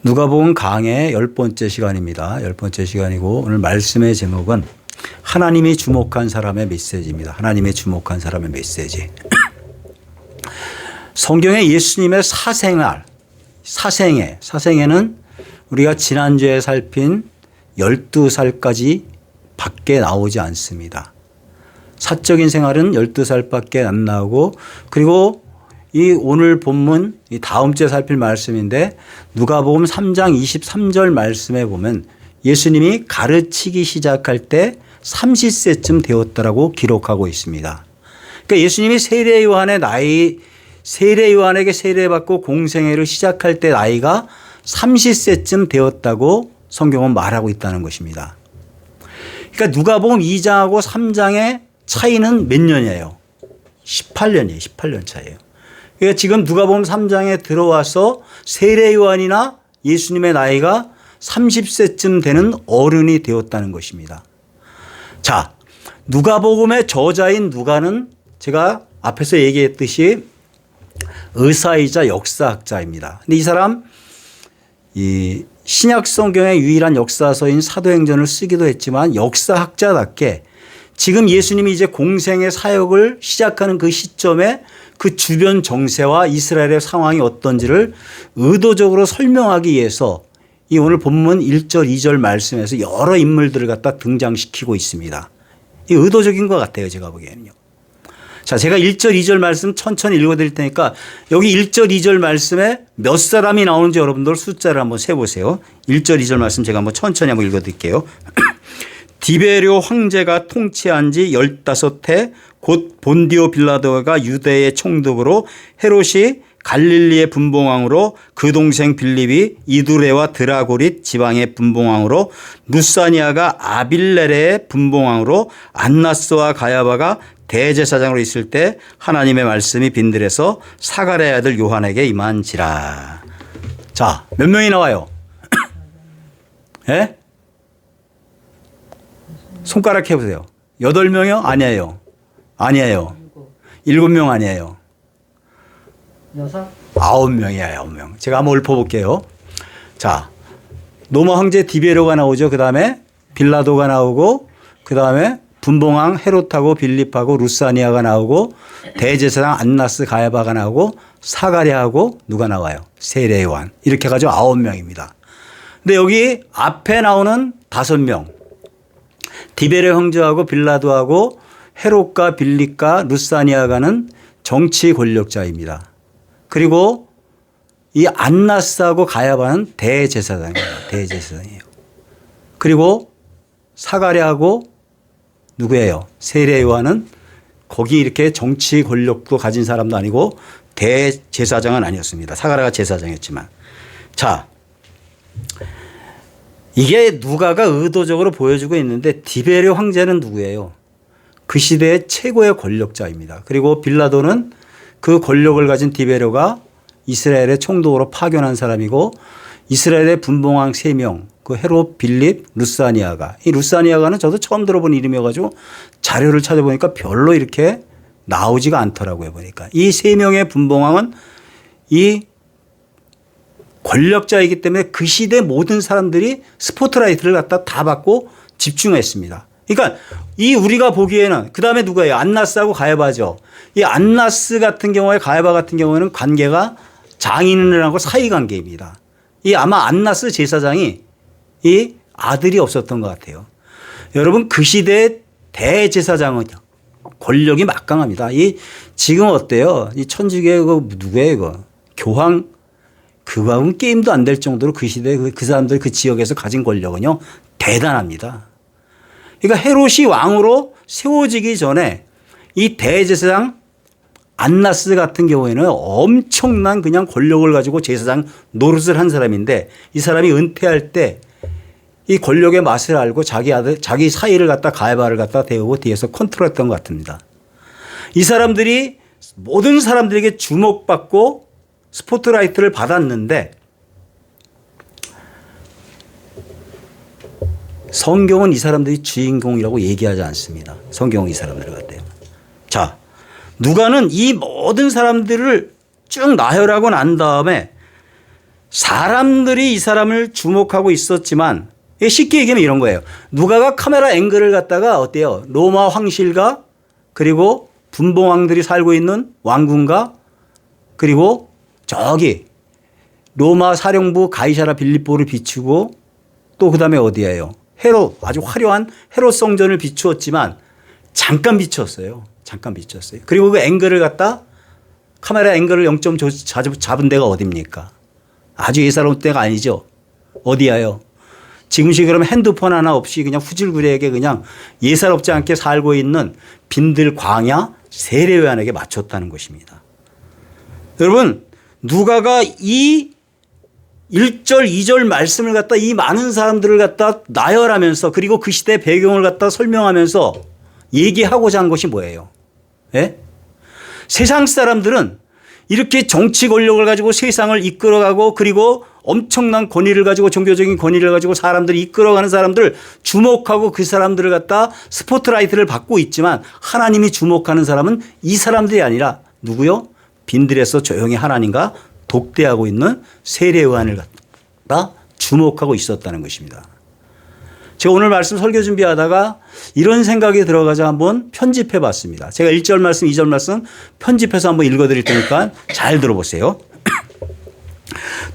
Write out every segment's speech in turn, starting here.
누가복음 강의 10번째 시간입니다. 10번째 시간이고 오늘 말씀의 제목은 하나님이 주목한 사람의 메시지입니다. 하나님이 주목한 사람의 메시지. 성경에 예수님의 사생애는 우리가 지난주에 살핀 12살까지 밖에 나오지 않습니다. 사적인 생활은 12살밖에 안 나오고, 그리고 이 오늘 본문 이 다음 주에 살필 말씀인데 누가복음 3장 23절 말씀에 보면 예수님이 가르치기 시작할 때 30세쯤 되었다라고 기록하고 있습니다. 그러니까 예수님이 세례 요한에게 세례받고 공생애를 시작할 때 나이가 30세쯤 되었다고 성경은 말하고 있다는 것입니다. 그러니까 누가복음 2장하고 3장의 차이는 몇 년이에요? 18년이에요. 18년 차이에요. 그러니까 지금 누가복음 3장에 들어와서 세례 요한이나 예수님의 나이가 30세쯤 되는 어른이 되었다는 것입니다. 자, 누가복음의 저자인 누가는 제가 앞에서 얘기했듯이 의사이자 역사학자입니다. 근데 이 사람 이 신약 성경의 유일한 역사서인 사도행전을 쓰기도 했지만 역사학자답게 지금 예수님이 이제 공생의 사역을 시작하는 그 시점에 그 주변 정세와 이스라엘의 상황이 어떤지를 의도적으로 설명하기 위해서 이 오늘 본문 1절, 2절 말씀에서 여러 인물들을 갖다 등장시키고 있습니다. 이 의도적인 것 같아요, 제가 보기에는요. 자, 제가 1절, 2절 말씀 천천히 읽어드릴 테니까 여기 1절, 2절 말씀에 몇 사람이 나오는지 여러분들 숫자를 한번 세보세요. 1절, 2절 말씀 제가 한번 천천히 한번 읽어드릴게요. 디베rio 황제가 통치한 지 15해 곧 본디오 빌라도가 유대의 총독으로 헤롯이 갈릴리의 분봉왕으로 그 동생 빌립이 이두레와 드라고릿 지방의 분봉왕으로 루사니아가 아빌레레의 분봉왕으로 안나스와 가야바가 대제사장으로 있을 때 하나님의 말씀이 빈들에서 사가랴의 아들 요한에게 임한지라. 자, 몇 명이 나와요? 예? 손가락 해보세요. 8명이요? 아니에요. 아니에요. 7명 아니에요. 9명이에요. 9명. 제가 한번 읊어볼게요. 자, 로마 황제 디베로가 나오죠. 그 다음에 빌라도가 나오고, 그 다음에 분봉왕 헤롯하고 빌립하고 루사니아가 나오고, 대제사장 안나스 가야바가 나오고, 사가랴하고 누가 나와요? 세례 요한. 이렇게 해가지고 9명입니다. 근데 여기 앞에 나오는 5명. 디베레 황제하고 빌라도하고 헤롯과 빌립과 루사니아가는 정치 권력자입니다. 그리고 이 안나스하고 가야바는 대제사장이에요. 대제사장이에요. 그리고 사가랴하고 누구예요? 세례 요한은 거기 이렇게 정치 권력도 가진 사람도 아니고 대제사장은 아니었습니다. 사가랴가 제사장이었지만. 자, 이게 누가가 의도적으로 보여주고 있는데 디베레 황제는 누구예요? 그 시대의 최고의 권력자입니다. 그리고 빌라도는 그 권력을 가진 디베레가 이스라엘의 총독으로 파견한 사람이고, 이스라엘의 분봉왕 3명, 그 헤롯, 빌립, 루사니아가, 이 루사니아가는 저도 처음 들어본 이름이어가지고 자료를 찾아보니까 별로 이렇게 나오지가 않더라고요. 보니까 이 3명의 분봉왕은 이 권력자이기 때문에 그 시대 모든 사람들이 스포트라이트를 갖다 다 받고 집중했습니다. 그러니까 이 우리가 보기에는, 그 다음에 누가예요? 안나스하고 가야바죠. 이 안나스 같은 경우에, 가야바 같은 경우에는 관계가 장인어른하고 사이 관계입니다. 이 아마 안나스 제사장이 이 아들이 없었던 것 같아요. 여러분, 그 시대의 대제사장은 권력이 막강합니다. 이 지금 어때요? 이 천주교의 누구예요? 이거 교황, 그거하고는 게임도 안 될 정도로 그 시대에 그 사람들 그 지역에서 가진 권력은요 대단합니다. 그러니까 헤롯이 왕으로 세워지기 전에 이 대제사장 안나스 같은 경우에는 엄청난 그냥 권력을 가지고 제사장 노릇을 한 사람인데, 이 사람이 은퇴할 때 이 권력의 맛을 알고 자기 아들, 자기 사이를 갖다 가야바를 갖다 데우고 뒤에서 컨트롤했던 것 같습니다. 이 사람들이 모든 사람들에게 주목받고 스포트라이트를 받았는데, 성경은 이 사람들이 주인공이라고 얘기하지 않습니다. 성경은 이 사람들을 갖대요. 자, 누가는 이 모든 사람들을 쭉 나열하고 난 다음에 사람들이 이 사람을 주목하고 있었지만 쉽게 얘기하면 이런 거예요. 누가가 카메라 앵글을 갖다가 어때요? 로마 황실과 그리고 분봉왕들이 살고 있는 왕궁과 그리고 저기 로마 사령부 가이사라 빌립보를 비추고 또 그다음에 어디예요? 헤롯, 아주 화려한 헤롯 성전을 비추었지만 잠깐 비추었어요. 잠깐 비추었어요. 그리고 그 앵글을 갖다 카메라 앵글을 0.5 잡은 데가 어딥니까? 아주 예사로운 데가 아니죠. 어디야요? 지금식 그러면 핸드폰 하나 없이 그냥 후질구레하게 그냥 예사롭지 않게 살고 있는 빈들 광야 세례요한에게 맞췄다는 것입니다. 여러분, 누가가 이 1절, 2절 말씀을 갖다 이 많은 사람들을 갖다 나열하면서 그리고 그 시대 배경을 갖다 설명하면서 얘기하고자 한 것이 뭐예요? 예? 세상 사람들은 이렇게 정치 권력을 가지고 세상을 이끌어가고 그리고 엄청난 권위를 가지고 종교적인 권위를 가지고 사람들이 이끌어가는 사람들 주목하고 그 사람들을 갖다 스포트라이트를 받고 있지만 하나님이 주목하는 사람은 이 사람들이 아니라 누구요? 빈들에서 조용히 하나님과 독대하고 있는 세례 요한을 갖다 주목하고 있었다는 것입니다. 제가 오늘 말씀 설교 준비하다가 이런 생각이 들어가자 한번 편집해 봤습니다. 제가 1절 말씀, 2절 말씀 편집해서 한번 읽어 드릴 테니까 잘 들어보세요.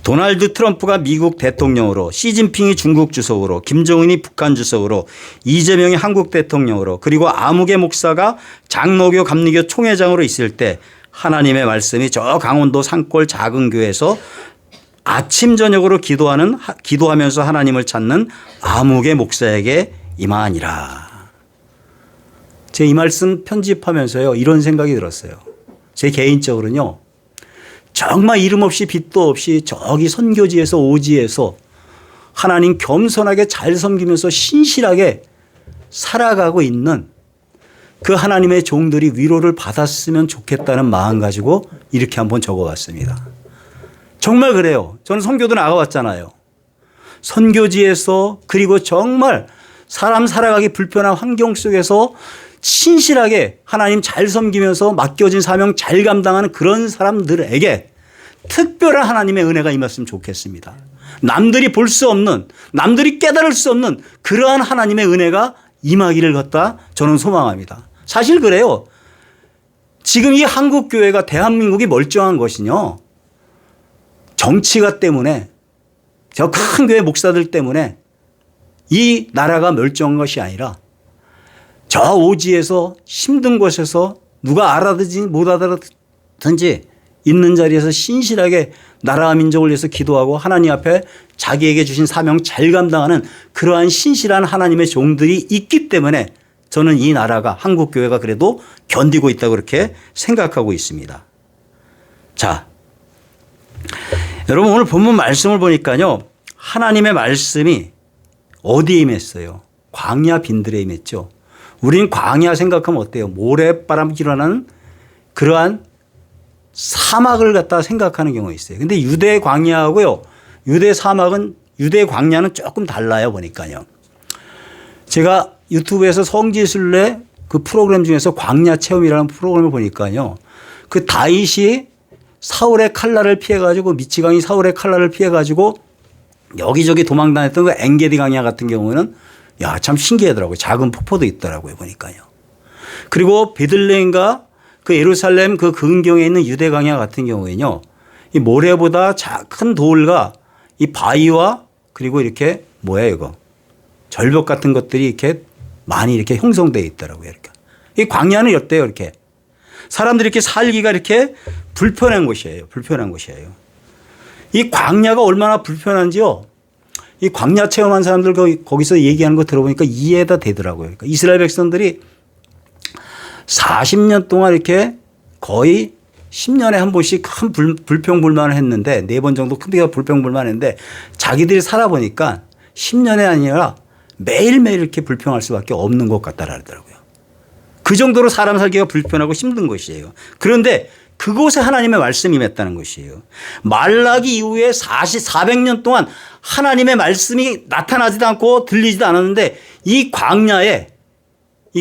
도널드 트럼프가 미국 대통령으로, 시진핑이 중국 주석으로, 김정은이 북한 주석으로, 이재명이 한국 대통령으로, 그리고 아무개 목사가 장로교 감리교 총회장으로 있을 때 하나님의 말씀이 저 강원도 산골 작은 교회에서 아침 저녁으로 기도하면서 하나님을 찾는 아무개 목사에게 임하니라. 제가 이 말씀 편집하면서요 이런 생각이 들었어요. 제 개인적으로는요. 정말 이름 없이 빛도 없이 저기 선교지에서 오지에서 하나님 겸손하게 잘 섬기면서 신실하게 살아가고 있는 그 하나님의 종들이 위로를 받았으면 좋겠다는 마음 가지고 이렇게 한번 적어봤습니다. 정말 그래요. 저는 선교도 나가봤잖아요. 선교지에서 그리고 정말 사람 살아가기 불편한 환경 속에서 신실하게 하나님 잘 섬기면서 맡겨진 사명 잘 감당하는 그런 사람들에게 특별한 하나님의 은혜가 임했으면 좋겠습니다. 남들이 볼 수 없는, 남들이 깨달을 수 없는 그러한 하나님의 은혜가 임하기를 갖다 저는 소망합니다. 사실 그래요. 지금 이 한국교회가 대한민국이 멀쩡한 것이요. 정치가 때문에 저 큰 교회 목사들 때문에 이 나라가 멀쩡한 것이 아니라 저 오지에서 힘든 곳에서 누가 알아듣지 못 알아듣든지 있는 자리에서 신실하게 나라와 민족을 위해서 기도하고 하나님 앞에 자기에게 주신 사명 잘 감당하는 그러한 신실한 하나님의 종들이 있기 때문에 저는 이 나라가 한국교회가 그래도 견디고 있다고 그렇게 생각하고 있습니다. 자, 여러분 오늘 본문 말씀을 보니까요. 하나님의 말씀이 어디에 임했어요? 광야 빈들에 임했죠. 우린 광야 생각하면 어때요? 모래바람 일어나는 그러한 사막을 갖다 생각하는 경우가 있어요. 근데 유대 광야하고요. 유대 사막은 유대 광야는 조금 달라요 보니까요. 제가 유튜브에서 성지순례 그 프로그램 중에서 광야 체험이라는 프로그램을 보니까요. 그 다윗이 사울의 칼날을 피해가지고 미치광이 사울의 칼날을 피해가지고 여기저기 도망다녔던 그 엥게디 광야 같은 경우는 야, 참 신기하더라고요. 작은 폭포도 있더라고요 보니까요. 그리고 베들레헴과 그 예루살렘 그 근경에 있는 유대 광야 같은 경우에는요. 이 모래보다 큰 돌과 이 바위와 그리고 이렇게 뭐예요 이거 절벽 같은 것들이 이렇게 많이 이렇게 형성되어 있더라고요. 이렇게. 이 광야는 어때요 이렇게 사람들이 이렇게 살기가 이렇게 불편한 곳이에요. 불편한 곳이에요. 이 광야가 얼마나 불편한지요. 이 광야 체험한 사람들 거기서 얘기하는 거 들어보니까 이해가 되더라고요. 그러니까 이스라엘 백성들이 40년 동안 이렇게 거의 10년에 한 번씩 큰 불평불만을 했는데 4번 정도 크게 불평불만했는데 자기들이 살아보니까 10년이 아니라 매일매일 이렇게 불평할 수밖에 없는 것 같다라더라고요. 그 정도로 사람 살기가 불편하고 힘든 것이에요. 그런데 그곳에 하나님의 말씀이 임했다는 것이에요. 말라기 이후에 400년 동안 하나님의 말씀이 나타나지도 않고 들리지도 않았는데 이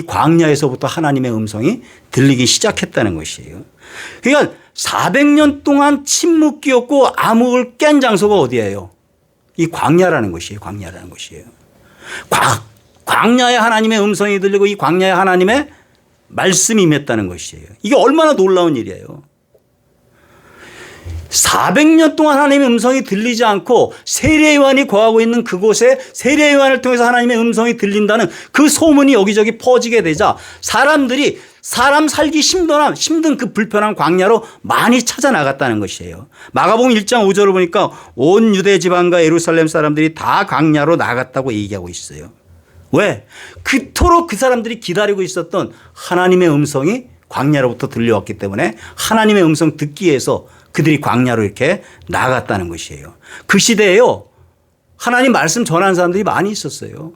광야에서부터 하나님의 음성이 들리기 시작했다는 것이에요. 그러니까 400년 동안 침묵기였고 암흑을 깬 장소가 어디예요? 이 광야라는 것이에요. 광야라는 것이에요. 광야에 하나님의 음성이 들리고 이 광야에 하나님의 말씀이 임했다는 것이에요. 이게 얼마나 놀라운 일이에요. 400년 동안 하나님의 음성이 들리지 않고 세례요한이 거하고 있는 그곳에 세례요한을 통해서 하나님의 음성이 들린다는 그 소문이 여기저기 퍼지게 되자 사람들이 사람 살기 힘든 그 불편한 광야로 많이 찾아 나갔다는 것이에요. 마가복음 1장 5절을 보니까 온 유대 지방과 예루살렘 사람들이 다 광야로 나갔다고 얘기하고 있어요. 왜? 그토록 그 사람들이 기다리고 있었던 하나님의 음성이 광야로부터 들려왔기 때문에 하나님의 음성 듣기 위해서 그들이 광야로 이렇게 나갔다는 것이에요. 그 시대에요. 하나님 말씀 전하는 사람들이 많이 있었어요.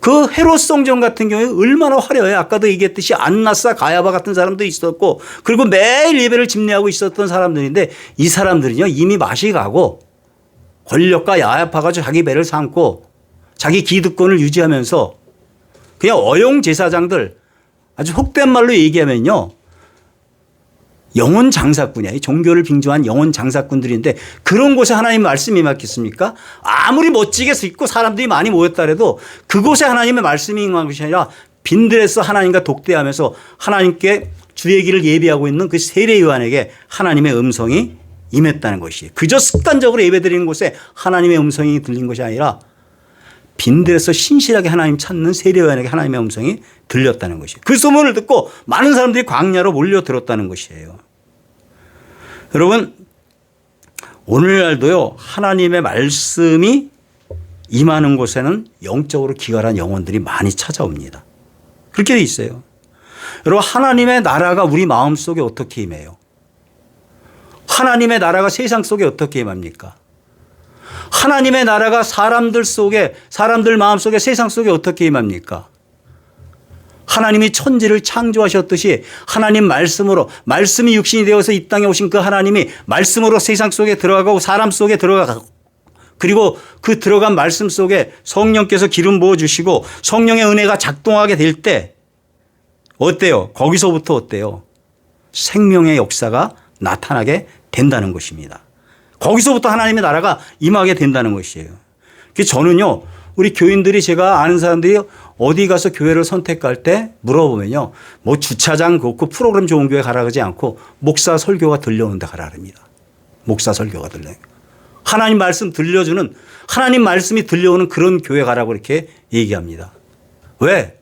그 헤롯 성전 같은 경우에 얼마나 화려해요. 아까도 얘기했듯이 안나사 가야바 같은 사람도 있었고 그리고 매일 예배를 집례하고 있었던 사람들인데 이 사람들은요 이미 맛이 가고 권력과 야합해가지고 자기 배를 삼고 자기 기득권을 유지하면서 그냥 어용 제사장들 아주 속된 말로 얘기하면요. 영혼 장사꾼이야. 종교를 빙조한 영혼 장사꾼들인데 그런 곳에 하나님 말씀이 맞겠습니까? 아무리 멋지게 짓고 사람들이 많이 모였다 해도 그곳에 하나님의 말씀이 임한 것이 아니라 빈들에서 하나님과 독대하면서 하나님께 주의 길을 예비하고 있는 그 세례 요한에게 하나님의 음성이 임했다는 것이에요. 그저 습관적으로 예배드리는 곳에 하나님의 음성이 들린 것이 아니라 빈들에서 신실하게 하나님 찾는 세례 요한에게 하나님의 음성이 들렸다는 것이에요. 그 소문을 듣고 많은 사람들이 광야로 몰려들었다는 것이에요. 여러분 오늘날도요 하나님의 말씀이 임하는 곳에는 영적으로 기갈한 영혼들이 많이 찾아옵니다. 그렇게 돼 있어요. 여러분 하나님의 나라가 우리 마음속에 어떻게 임해요? 하나님의 나라가 세상 속에 어떻게 임합니까? 하나님의 나라가 사람들 속에 사람들 마음속에 세상 속에 어떻게 임합니까? 하나님이 천지를 창조하셨듯이 하나님 말씀으로 말씀이 육신이 되어서 이 땅에 오신 그 하나님이 말씀으로 세상 속에 들어가고 사람 속에 들어가고 그리고 그 들어간 말씀 속에 성령께서 기름 부어주시고 성령의 은혜가 작동하게 될 때 어때요? 거기서부터 어때요? 생명의 역사가 나타나게 된다는 것입니다. 거기서부터 하나님의 나라가 임하게 된다는 것이에요. 그래서 저는요 우리 교인들이 제가 아는 사람들이 어디 가서 교회를 선택할 때 물어보면요 뭐 주차장 그렇고 프로그램 좋은 교회 가라 그러지 않고 목사 설교가 들려오는데 가라 합니다. 목사 설교가 들려요. 하나님 말씀 들려주는 하나님 말씀이 들려오는 그런 교회 가라고 이렇게 얘기합니다. 왜?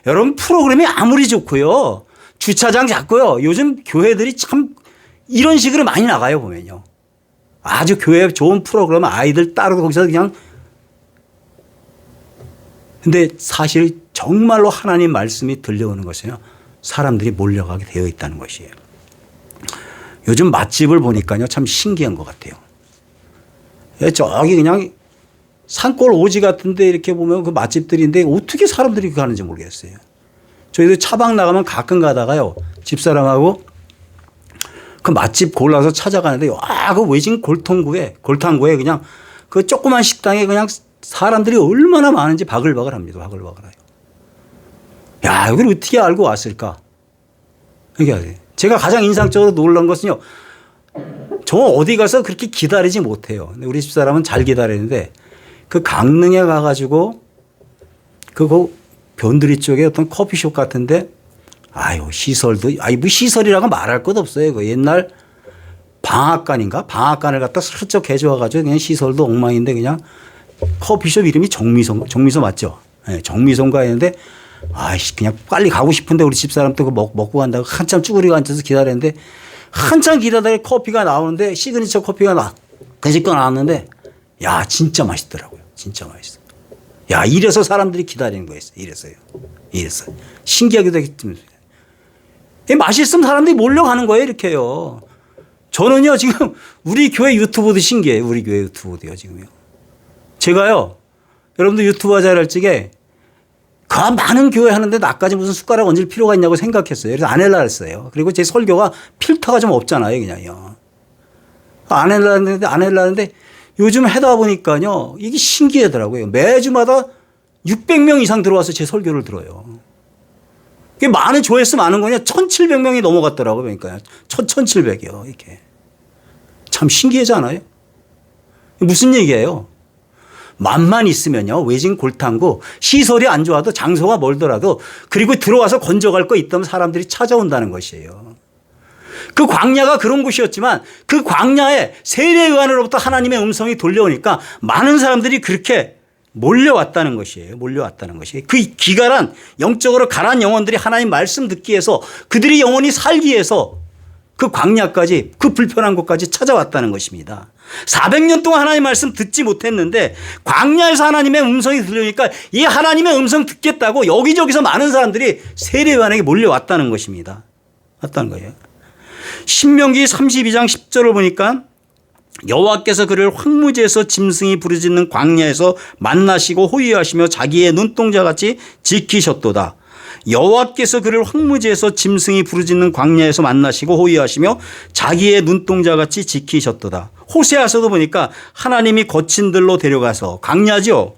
여러분 프로그램이 아무리 좋고요 주차장 작고요 요즘 교회들이 참 이런 식으로 많이 나가요 보면요. 아주 교회 좋은 프로그램 아이들 따로 거기서 그냥 근데 사실 정말로 하나님 말씀이 들려오는 것은요 사람들이 몰려가게 되어 있다는 것이에요. 요즘 맛집을 보니까요 참 신기한 것 같아요. 저기 그냥 산골 오지 같은데 이렇게 보면 그 맛집들인데 어떻게 사람들이 가는지 모르겠어요. 저희도 차박 나가면 가끔 가다가요 집사람하고 그 맛집 골라서 찾아가는데 그 외진 골탕구에 그냥 그 조그만 식당에 그냥 사람들이 얼마나 많은지 바글바글 합니다. 바글바글해요. 야, 여기를 어떻게 알고 왔을까? 그러니까 제가 가장 인상적으로 놀란 것은요. 저 어디 가서 그렇게 기다리지 못해요. 근데 우리 집사람은 잘 기다리는데 그 강릉에 가가지고 그 변두리 쪽에 어떤 커피숍 같은데 아유 시설도 뭐 시설이라고 말할 것 없어요. 그 옛날 방앗간인가 방앗간을 갖다 슬쩍 개조해가지고 그냥 시설도 엉망인데 그냥 커피숍 이름이 정미소 맞죠? 네, 정미소인가 했는데 아이씨 그냥 빨리 가고 싶은데 우리 집사람 또 먹고 간다고 한참 쭈그리고 앉아서 기다렸는데 한참 기다리다가 커피가 나오는데 시그니처 커피가 그 집거 나왔는데 야 진짜 맛있더라고요. 진짜 맛있어. 야 이래서 사람들이 기다리는 거였어요. 이래서 신기하기도 했습니다. 맛있으면 사람들이 몰려가는 거예요. 이렇게요. 저는요 지금 우리 교회 유튜브도 신기해요. 우리 교회 유튜브도요 지금요. 제가요 여러분들 유튜브 잘할 적에 그 많은 교회 하는데 나까지 무슨 숟가락 얹을 필요가 있냐고 생각했어요. 그래서 안 하려고 했어요. 그리고 제 설교가 필터가 좀 없잖아요. 그냥요. 안 하려고 했는데 요즘 하다 보니까요 이게 신기하더라고요. 매주마다 600명 이상 들어와서 제 설교를 들어요. 그게 많은 조회수 많은 거냐? 1,700명이 넘어갔더라고요. 그러니까 1,700이요. 이렇게. 참 신기하지 않아요? 무슨 얘기예요? 맘만 있으면요. 외진 골탕구 시설이 안 좋아도 장소가 멀더라도 그리고 들어와서 건져갈 거 있다면 사람들이 찾아온다는 것이에요. 그 광야가 그런 곳이었지만 그 광야에 세례요한으로부터 하나님의 음성이 돌려오니까 많은 사람들이 그렇게 몰려왔다는 것이에요. 몰려왔다는 것이. 그 기갈한 영적으로 가난 영혼들이 하나님 말씀 듣기 위해서 그들이 영원히 살기 위해서 그 광야까지 그 불편한 곳까지 찾아왔다는 것입니다. 400년 동안 하나님 말씀 듣지 못했는데 광야에서 하나님의 음성이 들리니까 이 하나님의 음성 듣겠다고 여기저기서 많은 사람들이 세례요한에게 몰려왔다는 것입니다. 왔다는 거예요. 신명기 32장 10절을 보니까 여호와께서 그를 황무지에서 짐승이 부르짖는 광야에서 만나시고 호위하시며 자기의 눈동자같이 지키셨도다. 여호와께서 그를 황무지에서 짐승이 부르짖는 광야에서 만나시고 호위하시며 자기의 눈동자같이 지키셨도다. 호세아서도 보니까 하나님이 거친들로 데려가서 광야죠.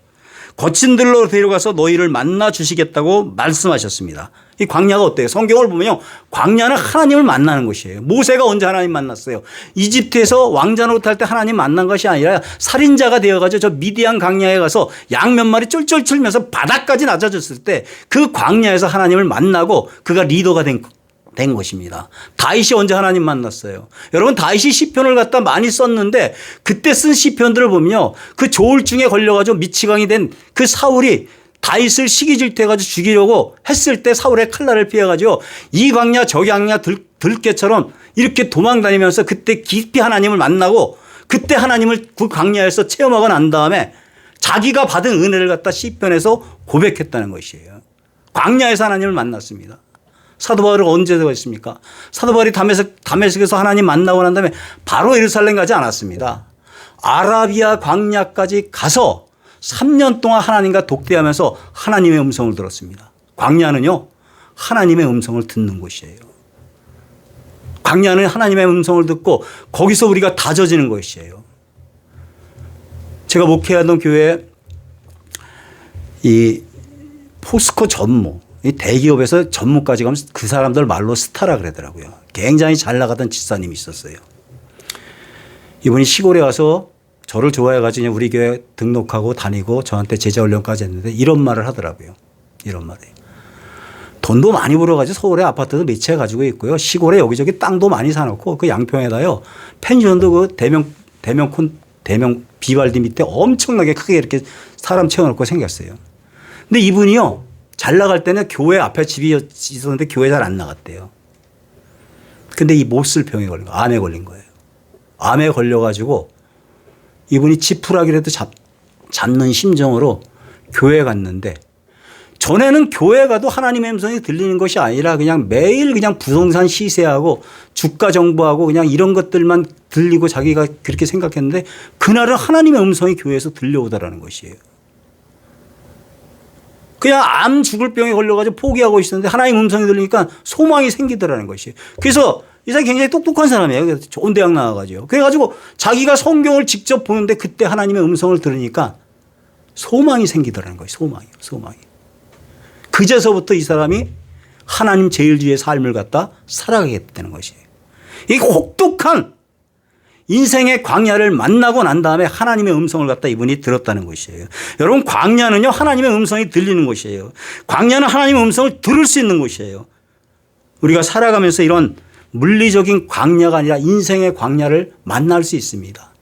거친들로 데려가서 너희를 만나 주시겠다고 말씀하셨습니다. 이 광야가 어때요? 성경을 보면요. 광야는 하나님을 만나는 곳이에요. 모세가 언제 하나님 만났어요? 이집트에서 왕자 노릇할 때 하나님 만난 것이 아니라 살인자가 되어가지고 저 미디안 광야에 가서 양 몇 마리 쫄쫄 틀면서 바닥까지 낮아졌을 때 그 광야에서 하나님을 만나고 그가 리더가 된 것입니다. 다윗이 언제 하나님 만났어요? 여러분 다윗이 시편을 갖다 많이 썼는데 그때 쓴 시편들을 보면요. 그 조울증에 걸려가지고 미치광이 된 그 사울이 다윗을 시기 질투해가지고 죽이려고 했을 때 사울의 칼날을 피해가지고 이 광야 저 광야 들깨처럼 이렇게 도망다니면서 그때 깊이 하나님을 만나고 그때 하나님을 그 광야에서 체험하고 난 다음에 자기가 받은 은혜를 갖다 시편에서 고백했다는 것이에요. 광야에서 하나님을 만났습니다. 사도 바울은 언제 되었습니까? 사도 바울이 다메섹에서 하나님 만나고 난 다음에 바로 예루살렘 가지 않았습니다. 아라비아 광야까지 가서 3년 동안 하나님과 독대하면서 하나님의 음성을 들었습니다. 광야는요, 하나님의 음성을 듣는 곳이에요. 광야는 하나님의 음성을 듣고 거기서 우리가 다져지는 것이에요. 제가 목회하던 교회에 이 포스코 전무, 이 대기업에서 전무까지 가면 그 사람들 말로 스타라 그러더라고요. 굉장히 잘 나가던 집사님이 있었어요. 이분이 시골에 와서 저를 좋아해가지고 우리 교회 등록하고 다니고 저한테 제자훈련까지 했는데 이런 말을 하더라고요. 이런 말이에요. 돈도 많이 벌어가지고 서울에 아파트도 몇 채 가지고 있고요. 시골에 여기저기 땅도 많이 사놓고 그 양평에다요. 펜션도 그 대명 비발디 밑에 엄청나게 크게 이렇게 사람 채워놓고 생겼어요. 근데 이분이요. 잘 나갈 때는 교회 앞에 집이 있었는데 교회 잘 안 나갔대요. 근데 이 못 쓸 병에 걸린 거예요. 암에 걸린 거예요. 암에 걸려가지고 이분이 지푸라기라도 잡는 심정으로 교회 갔는데 전에는 교회 가도 하나님의 음성이 들리는 것이 아니라 그냥 매일 그냥 부동산 시세하고 주가 정보하고 그냥 이런 것들만 들리고 자기가 그렇게 생각했는데 그날은 하나님의 음성이 교회에서 들려오더라는 것이에요. 그냥 암 죽을 병에 걸려가지고 포기하고 있었는데 하나님 음성이 들리니까 소망이 생기더라는 것이에요. 그래서 이 사람이 굉장히 똑똑한 사람이에요. 그래서 좋은 대학 나와가지고. 그래가지고 자기가 성경을 직접 보는데 그때 하나님의 음성을 들으니까 소망이 생기더라는 거예요. 소망이. 그제서부터 이 사람이 하나님 제일주의의 삶을 갖다 살아가게 되는 것이에요. 이 혹독한 인생의 광야를 만나고 난 다음에 하나님의 음성을 갖다 이분이 들었다는 것이에요. 여러분 광야는요 하나님의 음성이 들리는 곳이에요. 광야는 하나님의 음성을 들을 수 있는 곳이에요. 우리가 살아가면서 이런 물리적인 광야가 아니라 인생의 광야를 만날 수 있습니다.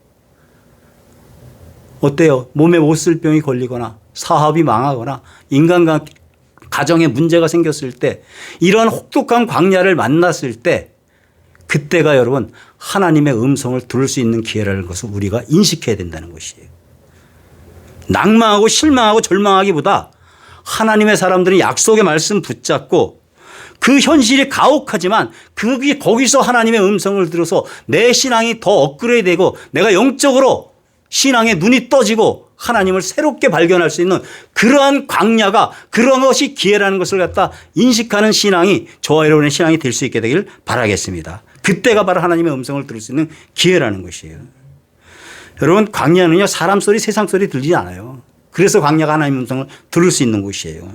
어때요? 몸에 못쓸병이 걸리거나 사업이 망하거나 인간과 가정에 문제가 생겼을 때 이런 혹독한 광야를 만났을 때 그때가 여러분 하나님의 음성을 들을 수 있는 기회라는 것을 우리가 인식해야 된다는 것이에요. 낭망하고 실망하고 절망하기보다 하나님의 사람들은 약속의 말씀 붙잡고 그 현실이 가혹하지만 거기서 하나님의 음성을 들어서 내 신앙이 더 업그레이드되고 내가 영적으로 신앙의 눈이 떠지고 하나님을 새롭게 발견할 수 있는 그러한 광야가 그런 것이 기회라는 것을 갖다 인식하는 신앙이 저와 여러분의 신앙이 될 수 있게 되길 바라겠습니다. 그때가 바로 하나님의 음성을 들을 수 있는 기회라는 것이에요. 여러분 광야는요 사람 소리 세상 소리 들리지 않아요. 그래서 광야가 하나님의 음성을 들을 수 있는 곳이에요.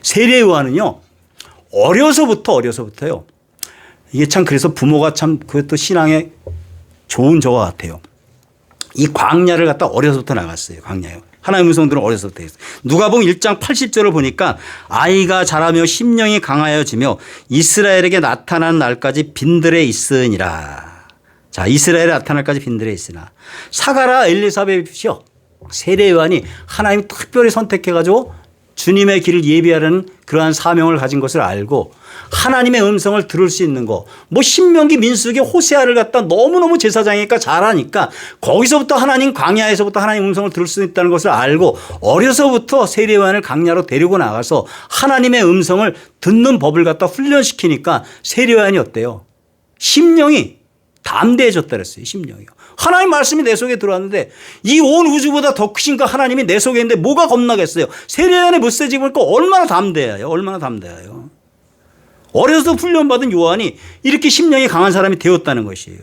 세례요한은요 어려서부터요. 이게 참 그래서 부모가 참 그것도 신앙에 좋은 저와 같아요. 이 광야를 갖다 어려서부터 나갔어요. 광야요. 하나님의 음성들은 어려서부터 했어요. 누가복음 1장 80절을 보니까 아이가 자라며 심령이 강하여지며 이스라엘에게 나타난 날까지 빈들에 있으니라. 자, 이스라엘에 나타날 까지 빈들에 있으나 사가라 엘리사벳이요. 세례 요한이 하나님이 특별히 선택해 가지고 주님의 길을 예비하려는 그러한 사명을 가진 것을 알고 하나님의 음성을 들을 수 있는 거. 뭐 신명기 민수기 호세아를 갖다 너무너무 제사장이니까 잘하니까 거기서부터 하나님 광야에서부터 하나님 음성을 들을 수 있다는 것을 알고 어려서부터 세례 요한을 광야로 데리고 나가서 하나님의 음성을 듣는 법을 갖다 훈련시키니까 세례 요한이 어때요? 심령이 담대해졌다 그랬어요. 심령이요. 하나님 말씀이 내 속에 들어왔는데 이 온 우주보다 더 크신 그 하나님이 내 속에 있는데 뭐가 겁나겠어요. 세례 요한의 메시지 보니까 얼마나 담대해요. 얼마나 담대해요. 어려서 훈련받은 요한이 이렇게 심령이 강한 사람이 되었다는 것이에요.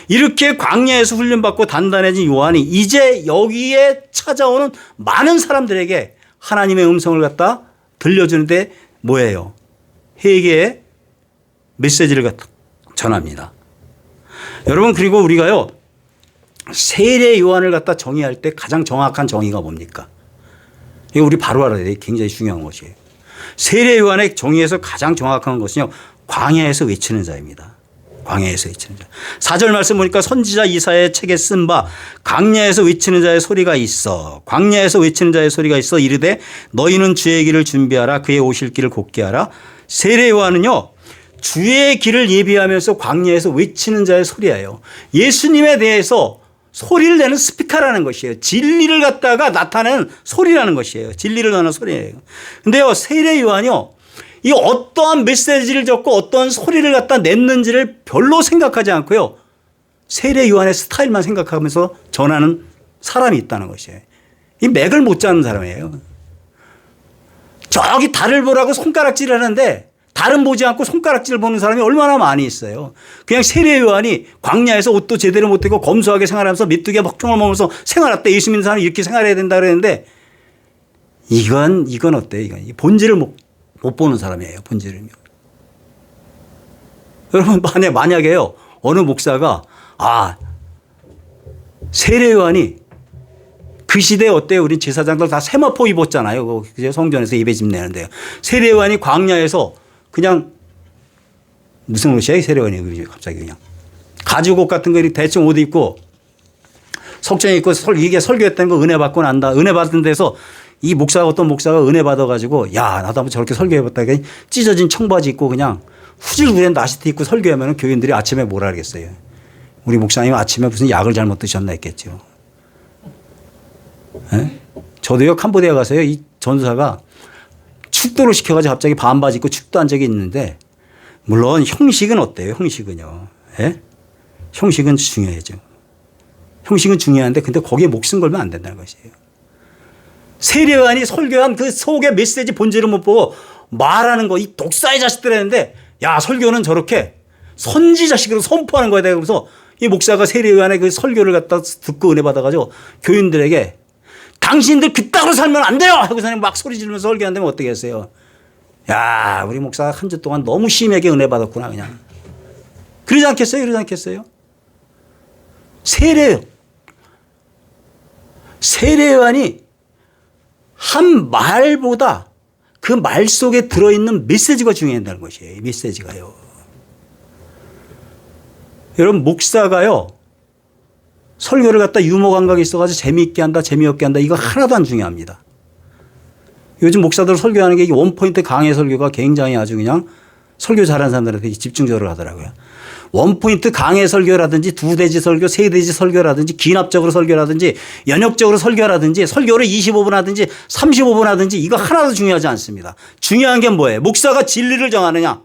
이렇게 광야에서 훈련받고 단단해진 요한이 이제 여기에 찾아오는 많은 사람들에게 하나님의 음성을 갖다 들려주는데 뭐예요? 회개의 메시지를 갖다 전합니다. 여러분 그리고 우리가요. 세례 요한을 갖다 정의할 때 가장 정확한 정의가 뭡니까? 이거 우리 바로 알아야 돼. 굉장히 중요한 것이에요. 세례 요한의 정의에서 가장 정확한 것은요. 광야에서 외치는 자입니다. 광야에서 외치는 자. 4절 말씀 보니까 선지자 이사야의 책에 쓴 바 광야에서 외치는 자의 소리가 있어. 광야에서 외치는 자의 소리가 있어. 이르되 너희는 주의 길을 준비하라. 그의 오실 길을 곧게 하라. 세례 요한은요. 주의 길을 예비하면서 광야에서 외치는 자의 소리예요. 예수님에 대해서 소리를 내는 스피커라는 것이에요. 진리를 갖다가 나타내는 소리라는 것이에요. 진리를 나는 소리예요. 근데요, 세례 요한이요, 이 어떠한 메시지를 적고 어떠한 소리를 갖다 냈는지를 별로 생각하지 않고요, 세례 요한의 스타일만 생각하면서 전하는 사람이 있다는 것이에요. 이 맥을 못 잡는 사람이에요. 저기 달을 보라고 손가락질을 하는데 달은 보지 않고 손가락질을 보는 사람이 얼마나 많이 있어요. 그냥 세례 요한이 광야에서 옷도 제대로 못 입고 검소하게 생활하면서 메뚜기와 먹종을 먹으면서 생활했다. 예수 믿는 사람이 이렇게 생활해야 된다 그랬는데 이건 어때요? 이건 본질을 못 보는 사람이에요. 본질을요. 여러분 만약에요. 어느 목사가 세례 요한이 그 시대에 어때요? 우리 제사장들 다 세마포 입었잖아요. 성전에서 예배집 내는데요. 세례 요한이 광야에서 그냥 무슨 옷이야? 세례 요한이 갑자기 그냥 가죽옷 같은 거 대충 옷 입고 석전에 입고 이게 설교했다는 거 은혜 받고 난다. 은혜 받은 데서 이 목사가 어떤 목사가 은혜 받아가지고 야 나도 한번 저렇게 설교해봤다. 찢어진 청바지 입고 그냥 후질구레 나시티 입고 설교하면 교인들이 아침에 뭐라 하겠어요. 우리 목사님 아침에 무슨 약을 잘못 드셨나 했겠죠. 네? 저도요 캄보디아 가서요 이 전사가 축도를 시켜가지고 갑자기 반바지 입고 축도한 적이 있는데 물론 형식은 어때요? 형식은요. 예? 형식은 중요하죠. 형식은 중요한데 근데 거기에 목숨 걸면 안 된다는 것이에요. 세례 요한이 설교한 그 속의 메시지 본질을 못 보고 말하는 거 이 독사의 자식들 했는데 야 설교는 저렇게 선지 자식으로 선포하는 거야. 그래서 이 목사가 세례 요한의 그 설교를 갖다 듣고 은혜 받아가지고 교인들에게 당신들 그따구로 살면 안 돼요! 하고서는 막 소리 지르면서 설교한다면 어떻게 했어요? 야, 우리 목사가 한 주 동안 너무 심하게 은혜 받았구나, 그냥. 그러지 않겠어요? 그러지 않겠어요? 세례 요한이 한 말보다 그 말 속에 들어있는 메시지가 중요하다는 것이에요. 메시지가요. 여러분, 목사가요. 설교를 갖다 유머 감각이 있어가지고 재미있게 한다, 재미없게 한다. 이거 하나도 안 중요합니다. 요즘 목사들 설교하는 게 원포인트 강의 설교가 굉장히 아주 그냥 설교 잘하는 사람들한테 집중적으로 하더라고요. 원포인트 강의 설교라든지 두대지 설교, 세대지 설교라든지 기납적으로 설교라든지 연역적으로 설교라든지 설교를 25분 하든지 35분 하든지 이거 하나도 중요하지 않습니다. 중요한 게 뭐예요? 목사가 진리를 정하느냐?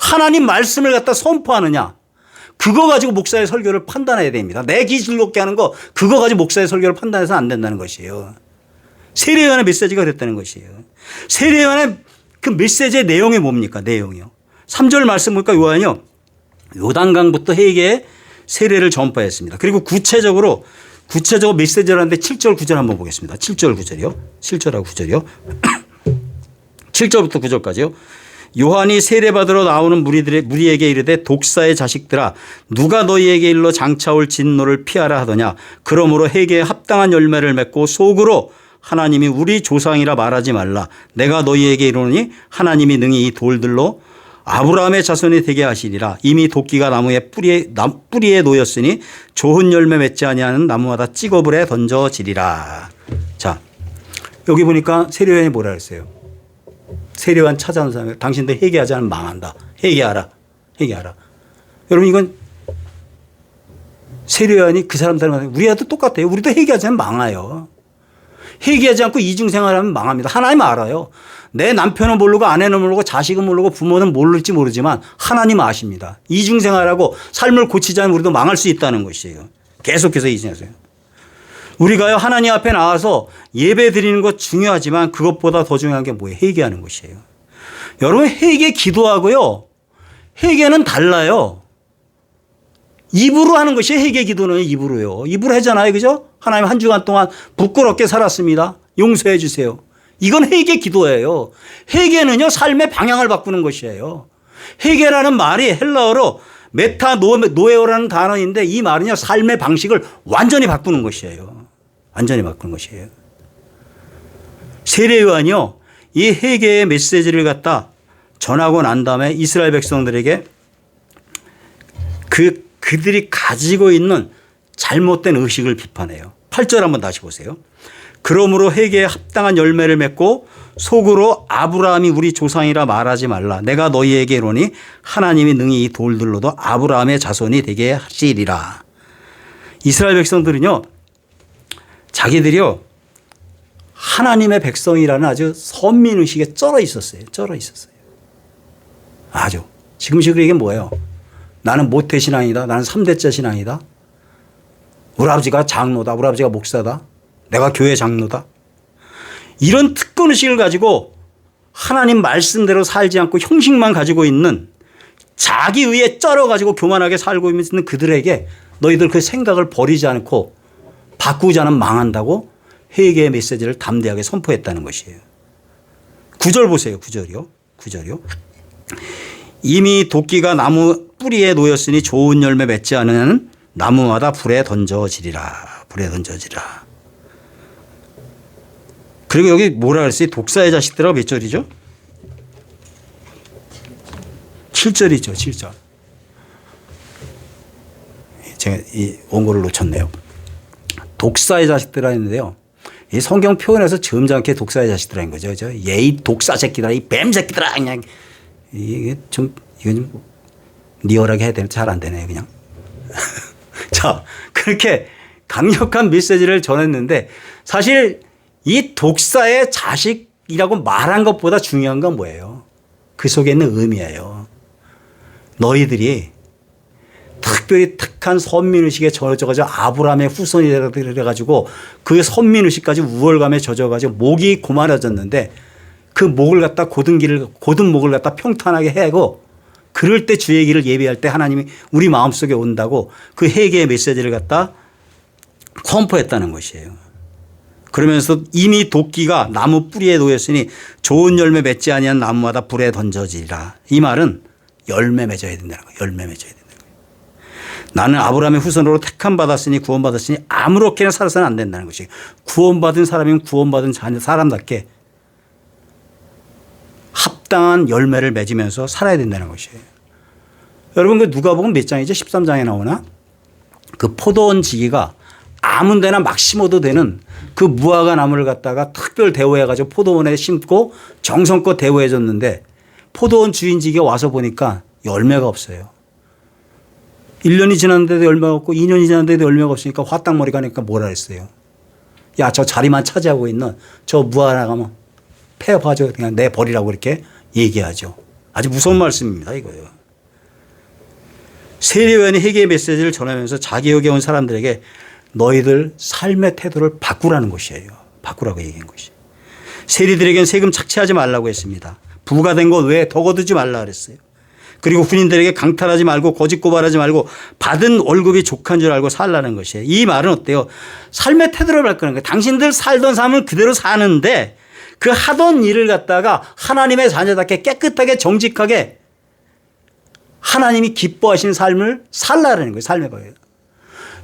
하나님 말씀을 갖다 선포하느냐? 그거 가지고 목사의 설교를 판단해야 됩니다. 내 귀 즐겁게 하는 거 그거 가지고 목사의 설교를 판단해서 안 된다는 것이에요. 세례 요한의 메시지가 그랬다는 것이에요. 세례 요한의 그 메시지의 내용이 뭡니까? 내용이요. 3절 말씀 보니까 요한이요. 요단강부터 회개의 세례를 전파했습니다. 그리고 구체적으로 메시지를 하는데 7절 9절 한번 보겠습니다. 7절 9절이요. 7절하고 9절이요. 7절부터 9절까지요. 요한이 세례받으러 나오는 무리에게 이르되 독사의 자식들아 누가 너희에게 일러 장차올 진노를 피하라 하더냐. 그러므로 회개에 합당한 열매를 맺고 속으로 하나님이 우리 조상이라 말하지 말라. 내가 너희에게 이르노니 하나님이 능히 이 돌들로 아브라함의 자손이 되게 하시리라. 이미 도끼가 나무의 뿌리에 놓였으니 좋은 열매 맺지 아니하는 나무마다 찍어불에 던져지리라. 자, 여기 보니까 세례요한이 뭐라 그랬어요? 세례요한 찾아온 사람이 당신들 회개하지 않으면 망한다. 회개하라. 회개하라. 여러분 이건 세례요한이 그 사람들한테 우리와도 똑같아요. 우리도 회개하지 않으면 망해요. 회개하지 않고 이중생활하면 망합니다. 하나님 알아요. 내 남편은 모르고 아내는 모르고 자식은 모르고 부모는 모를지 모르지만 하나님 아십니다. 이중생활하고 삶을 고치지 않으면 우리도 망할 수 있다는 것이에요. 계속해서 이중하세요. 우리가요 하나님 앞에 나와서 예배 드리는 것 중요하지만 그것보다 더 중요한 게 뭐예요? 회개하는 것이에요. 여러분 회개 기도하고요. 회개는 달라요. 입으로 하는 것이 회개 기도는 입으로요. 입으로 하잖아요. 그죠? 하나님 한 주간 동안 부끄럽게 살았습니다. 용서해 주세요. 이건 회개 기도예요. 회개는요 삶의 방향을 바꾸는 것이에요. 회개라는 말이 헬라어로 메타노에오라는 단어인데 이 말은요 삶의 방식을 완전히 바꾸는 것이에요. 완전히 바꾸는 것이에요. 세례요한이요 이 회개의 메시지를 갖다 전하고 난 다음에 이스라엘 백성들에게 그들이 가지고 있는 잘못된 의식을 비판해요. 8절 한번 다시 보세요. 그러므로 회개에 합당한 열매를 맺고 속으로 아브라함이 우리 조상이라 말하지 말라. 내가 너희에게 이르노니 하나님이 능히 이 돌들로도 아브라함의 자손이 되게 하시리라. 이스라엘 백성들은요 자기들이요 하나님의 백성이라는 아주 선민의식에 쩔어 있었어요. 쩔어 있었어요. 아주 지금식 이게 뭐예요? 나는 모태 신앙이다. 나는 3대째 신앙이다. 우리 아버지가 장로다. 우리 아버지가 목사다. 내가 교회 장로다. 이런 특권의식을 가지고 하나님 말씀대로 살지 않고 형식만 가지고 있는 자기 의에 쩔어가지고 교만하게 살고 있는 그들에게 너희들 그 생각을 버리지 않고 바꾸지 않으면 망한다고 회개의 메시지를 담대하게 선포했다는 것이에요. 9절 보세요. 9절이요. 이미 도끼가 나무 뿌리에 놓였으니 좋은 열매 맺지 않은 나무마다 불에 던져지리라. 불에 던져지리라. 그리고 여기 뭐라 그랬어요? 독사의 자식들하고 몇 절이죠? 7절이죠. 7절. 제가 이 원고를 놓쳤네요. 독사의 자식들아 했는데요. 이 성경 표현에서 점잖게 독사의 자식들인 거죠. 이 독사 새끼들아, 이 뱀 새끼들아 그냥 이건 좀 리얼하게 해야 되는데 잘 안 되네요. 그냥. 자, 그렇게 강력한 메시지를 전했는데 사실 이 독사의 자식이라고 말한 것보다 중요한 건 뭐예요? 그 속에 있는 의미예요. 너희들이 특별히 특한 선민의식에 젖어가지고 아브라함의 후손이라 그래가지고 그 선민의식까지 우월감에 젖어가지고 목이 고만해졌는데 그 목을 갖다 고든 목을 갖다 평탄하게 해고 그럴 때 주의 길을 예비할 때 하나님이 우리 마음속에 온다고 그 회개의 메시지를 갖다 선포했다는 것이에요. 그러면서 이미 도끼가 나무 뿌리에 놓였으니 좋은 열매 맺지 아니한 나무마다 불에 던져지리라. 이 말은 열매 맺어야 된다는 거예요. 열매 맺어야 된다는 거예요. 나는 아브라함의 후손으로 택함 받았으니 구원받았으니 아무렇게나 살아서는 안 된다는 것이에요. 구원받은 사람이면 구원받은 사람답게 합당한 열매를 맺으면서 살아야 된다는 것이에요. 여러분 그 누가복음 몇 장이죠? 13장에 나오나? 그 포도원 지기가 아무 데나 막 심어도 되는 그 무화과 나무를 갖다가 특별 대우해 가지고 포도원에 심고 정성껏 대우해 줬는데 포도원 주인지기가 와서 보니까 열매가 없어요. 1년이 지났는데도 열매가 없고 2년이 지났는데도 열매가 없으니까 화딱머리가 하니까 뭐라 했어요. 야, 저 자리만 차지하고 있는 저 무화과 나가면 폐업하죠. 그냥 내버리라고 이렇게 얘기하죠. 아주 무서운 말씀입니다. 이거예요. 세례요한이 회개의 메시지를 전하면서 자기에게 온 사람들에게 너희들 삶의 태도를 바꾸라는 것이에요. 바꾸라고 얘기한 것이. 세리들에게는 세금 착취하지 말라고 했습니다. 부가 된 것 외에 더 거두지 말라 그랬어요. 그리고 군인들에게 강탈하지 말고 거짓 고발하지 말고 받은 월급이 족한 줄 알고 살라는 것이에요. 이 말은 어때요? 삶의 태도를 바꾸는 거예요. 당신들 살던 삶은 그대로 사는데 그 하던 일을 갖다가 하나님의 자녀답게 깨끗하게 정직하게 하나님이 기뻐하시는 삶을 살라라는 거예요. 삶의 거예요.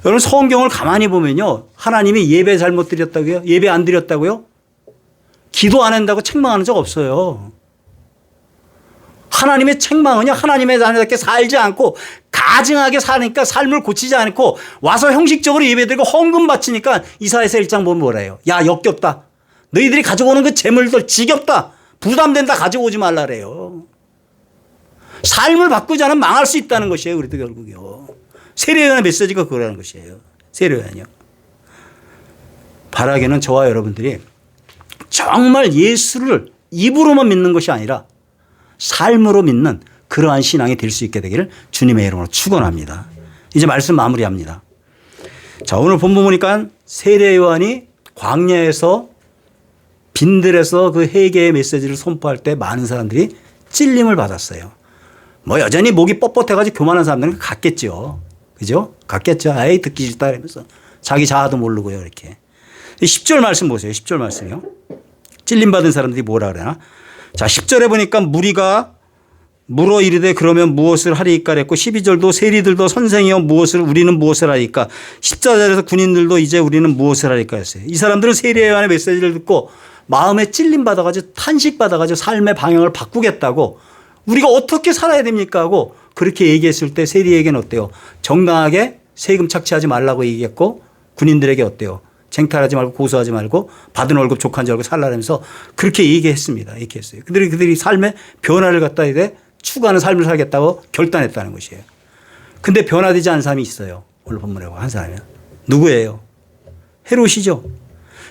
여러분 성경을 가만히 보면요. 하나님이 예배 잘못 드렸다고요? 예배 안 드렸다고요? 기도 안 한다고 책망하는 적 없어요. 하나님의 책망은요. 하나님의 자녀답게 살지 않고 가증하게 사니까 삶을 고치지 않고 와서 형식적으로 예배드리고 헌금 바치니까 이사야서 1장 보면 뭐래요. 야 역겹다. 너희들이 가져오는 그 재물들 지겹다. 부담된다. 가져오지 말라래요. 삶을 바꾸지 않으면 망할 수 있다는 것이에요. 우리도 결국요. 세례요한의 메시지가 그거라는 것이에요. 세례요한이요. 바라기는 저와 여러분들이 정말 예수를 입으로만 믿는 것이 아니라 삶으로 믿는 그러한 신앙이 될 수 있게 되기를 주님의 이름으로 축원합니다. 이제 말씀 마무리합니다. 자, 오늘 본문 보니까 세례요한이 광야에서 빈들에서 그 회개의 메시지를 선포할 때 많은 사람들이 찔림을 받았어요. 뭐 여전히 목이 뻣뻣해가지고 교만한 사람들은 갔겠죠. 그죠? 갔겠죠. 에이 듣기 싫다 이러면서 자기 자아도 모르고요. 이렇게. 10절 말씀 보세요. 10절 말씀이요. 찔림받은 사람들이 뭐라 그러나. 자 10절에 보니까 무리가 물어 이르되 그러면 무엇을 하리이까 그랬고 12절도 세리들도 선생이여 우리는 무엇을 하리이까 14절에서 군인들도 이제 우리는 무엇을 하리이까 했어요. 이 사람들은 세례요한의 메시지를 듣고 마음에 찔림 받아가지고 탄식 받아가지고 삶의 방향을 바꾸겠다고 우리가 어떻게 살아야 됩니까 하고 그렇게 얘기했을 때 세리에게는 어때요? 정당하게 세금 착취하지 말라고 얘기했고 군인들에게 어때요? 쟁탈하지 말고 고소하지 말고 받은 월급 족한 줄 알고 살라면서 그렇게 얘기했습니다. 이렇게 했어요. 그들이 삶의 변화를 갖다 이제 추구하는 삶을 살겠다고 결단했다는 것이에요. 근데 변화되지 않은 사람이 있어요. 오늘 본문에 한 사람이요. 누구예요? 헤롯이죠.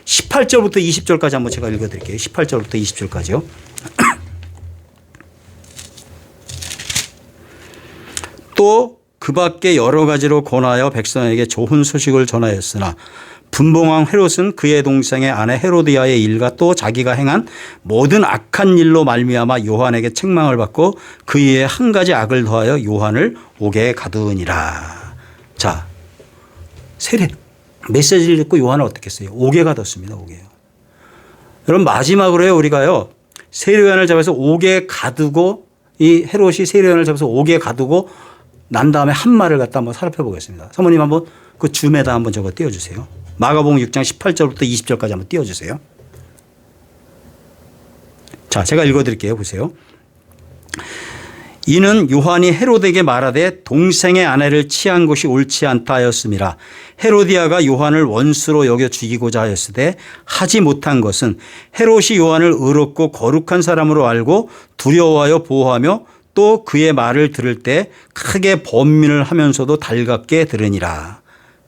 18절부터 20절까지 한번 제가 읽어드릴게요. 18절부터 20절까지요. 또 그 밖에 여러 가지로 권하여 백성에게 좋은 소식을 전하였으나 분봉왕 헤롯은 그의 동생의 아내 헤로디아의 일과 또 자기가 행한 모든 악한 일로 말미암아 요한에게 책망을 받고 그 위에 한 가지 악을 더하여 요한을 옥에 가두으니라. 자, 세례 메시지를 듣고 요한을 어떻게 했어요? 옥에 가뒀습니다. 옥에요. 여러분 마지막으로요 우리가요 세례요한을 잡아서 옥에 가두고 이 헤롯이 세례요한을 잡아서 옥에 가두고 난 다음에 한 말을 갖다 한번 살펴보겠습니다. 사모님 한번 그 줌에다 한번 저거 띄워주세요. 마가복음 6장 18절부터 20절까지 한번 띄워주세요. 자, 제가 읽어드릴게요. 보세요. 이는 요한이 헤롯에게 말하되 동생의 아내를 취한 것이 옳지 않다 하였음이라. 헤로디아가 요한을 원수로 여겨 죽이고자 하였으되 하지 못한 것은 헤롯이 요한을 의롭고 거룩한 사람으로 알고 두려워하여 보호하며 또 그의 말을 들을 때 크게 번민을 하면서도 달갑게 들으니라.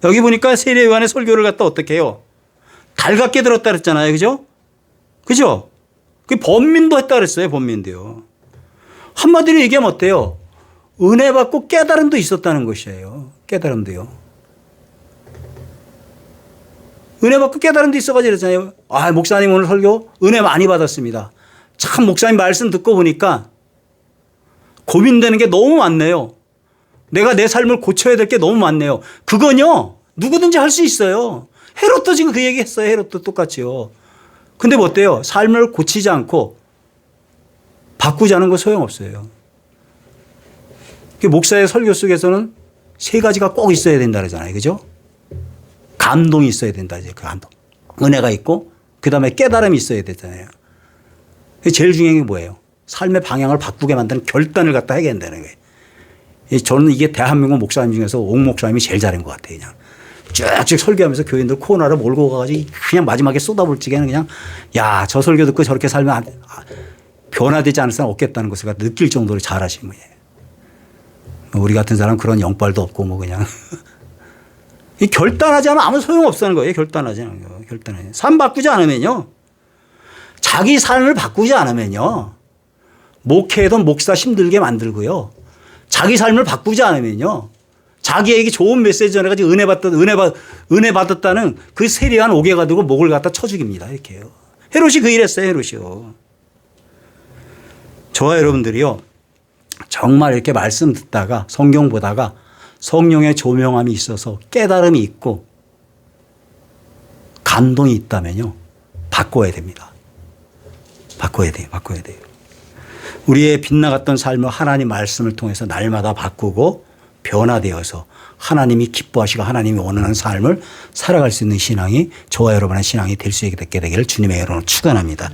여기 보니까 세례 요한의 설교를 갖다 어떻게 해요? 달갑게 들었다 그랬잖아요. 그죠? 그죠? 그 번민도 했다 그랬어요. 번민도요. 한마디로 얘기하면 어때요? 은혜 받고 깨달음도 있었다는 것이에요. 깨달음도요. 은혜 받고 깨달음도 있어가지고 그랬잖아요. 아, 목사님 오늘 설교 은혜 많이 받았습니다. 참 목사님 말씀 듣고 보니까 고민되는 게 너무 많네요. 내가 내 삶을 고쳐야 될 게 너무 많네요. 그건요. 누구든지 할 수 있어요. 헤롯도 지금 그 얘기 했어요. 헤롯도 똑같이요. 근데 뭐 어때요? 삶을 고치지 않고 바꾸지 않은 거 소용없어요. 목사의 설교 속에서는 세 가지가 꼭 있어야 된다 그러잖아요. 그죠? 감동이 있어야 된다. 이제 그 감동. 은혜가 있고 그다음에 깨달음이 있어야 되잖아요. 제일 중요한 게 뭐예요? 삶의 방향을 바꾸게 만드는 결단을 갖다 해야 된다는 거예요. 저는 이게 대한민국 목사님 중에서 옥 목사님이 제일 잘한 것 같아요. 그냥 쭉쭉 설교하면서 교인들 코너를 몰고 가가지고 그냥 마지막에 쏟아볼 적에는 그냥 야, 저 설교 듣고 저렇게 살면 변화되지 않을 사람 없겠다는 것을 느낄 정도로 잘하신 거예요. 우리 같은 사람 그런 영빨도 없고 뭐 그냥 결단하지 않으면 아무 소용 없다는 거예요. 결단하지 않으면. 삶 바꾸지 않으면요. 자기 삶을 바꾸지 않으면요. 목회든 목사 힘들게 만들고요. 자기 삶을 바꾸지 않으면요. 자기에게 좋은 메시지 전해가지고 은혜 받았다는 그 세례한 옥에 가두고 목을 갖다 쳐 죽입니다. 이렇게요. 헤롯이 그 일했어요. 헤롯이요. 저와 여러분들이요. 정말 이렇게 말씀 듣다가 성경 보다가 성령의 조명함이 있어서 깨달음이 있고 감동이 있다면요. 바꿔야 됩니다. 바꿔야 돼요. 바꿔야 돼요. 우리의 빗나갔던 삶을 하나님 말씀을 통해서 날마다 바꾸고 변화되어서 하나님이 기뻐하시고 하나님이 원하는 삶을 살아갈 수 있는 신앙이 저와 여러분의 신앙이 될 수 있게 되기를 주님의 이름으로 축원합니다.